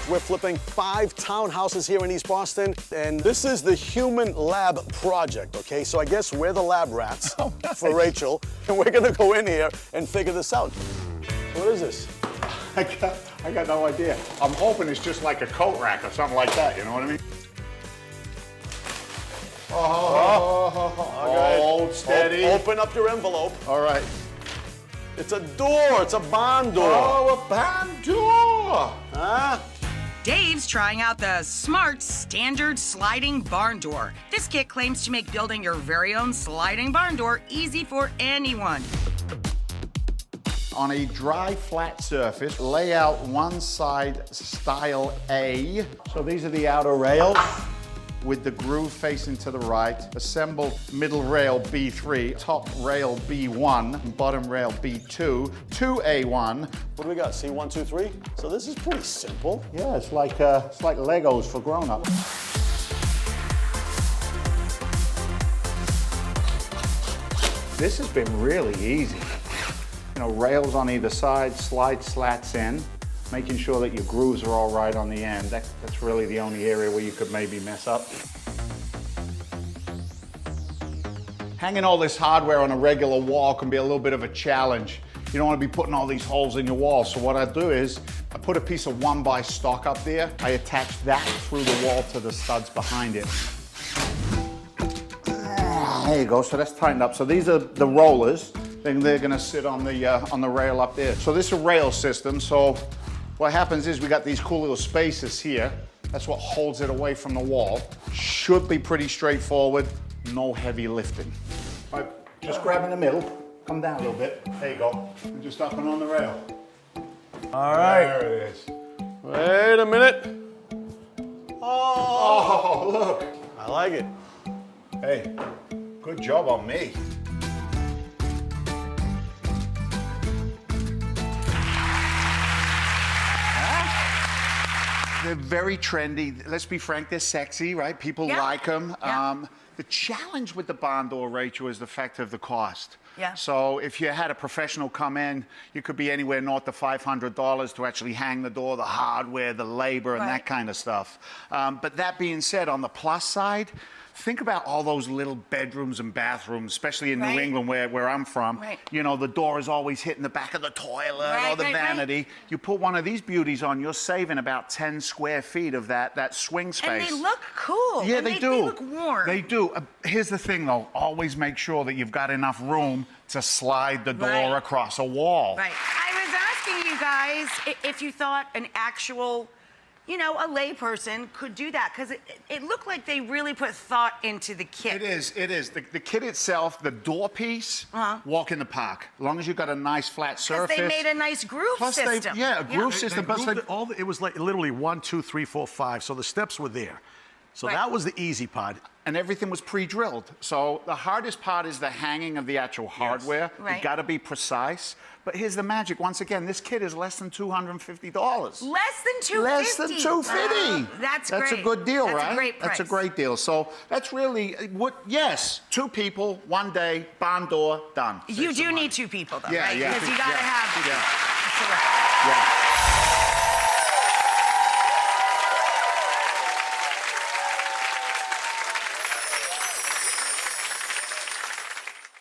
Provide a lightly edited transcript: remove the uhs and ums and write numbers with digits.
We're flipping 5 townhouses here in East Boston, and this is the Human Lab Project, okay? So I guess we're the lab rats for Rachel, and we're gonna go in here and figure this out. What is this? I got no idea. I'm hoping it's just like a coat rack or something like that, you know what I mean? Hold steady. Open up your envelope. All right. It's a door, it's a barn door. Oh, a barn door. Huh? Dave's trying out the Smart Standard Sliding Barn Door. This kit claims to make building your very own sliding barn door easy for anyone. On a dry, flat surface, lay out one side style A. So these are the outer rails with the groove facing to the right. Assemble middle rail B3, top rail B1, bottom rail B2, 2A1. What do we got? See, 1, 2, 3? So this is pretty simple. Yeah, it's like Legos for grown-ups. This has been really easy. You know, rails on either side, slide slats in, making sure that your grooves are all right on the end. That's really the only area where you could maybe mess up. Hanging all this hardware on a regular wall can be a little bit of a challenge. You don't want to be putting all these holes in your wall. So what I do is I put a piece of 1x stock up there. I attach that through the wall to the studs behind it. There you go, so that's tightened up. So these are the rollers. Then they're gonna sit on the rail up there. So this is a rail system. So what happens is we got these cool little spaces here. That's what holds it away from the wall. Should be pretty straightforward, no heavy lifting. All right, just grab in the middle, come down a little bit. There you go, and just up and on the rail. All right. There it is. Wait a minute. Oh, look. I like it. Hey, good job on me. They're very trendy. Let's be frank, they're sexy, right? People like them. Yeah. The challenge with the barn door, Rachel, is the fact of the cost. Yeah. So if you had a professional come in, you could be anywhere north of $500 to actually hang the door, the hardware, the labor, and that kind of stuff. But that being said, on the plus side, think about all those little bedrooms and bathrooms, especially in New England where I'm from. You know, the door is always hitting the back of the toilet or the vanity. You put one of these beauties on, you're saving about 10 square feet of that swing space. And they look cool. Yeah, and they do. They look warm. They do. Here's the thing, though. Always make sure that you've got enough room to slide the door across a wall. Right. I was asking you guys if you thought an actual, you know, a layperson could do that, because it looked like they really put thought into the kit. It is, it is. The kit itself, the door piece, walk in the park. As long as you've got a nice flat surface. Because they made a nice groove system. A groove system. It was like literally 1, 2, 3, 4, 5. So the steps were there. So that was the easy part. And everything was pre-drilled. So the hardest part is the hanging of the actual hardware. You got to be precise. But here's the magic. Once again, this kit is less than $250. Less than $250. Less than $250. That's great. That's a good deal, right? That's a great price. That's a great deal. So that's really what. Yes, 2 people, 1 day, barn door, done. You do need 2 people, though, right? Yeah. Because you got to have. Yeah.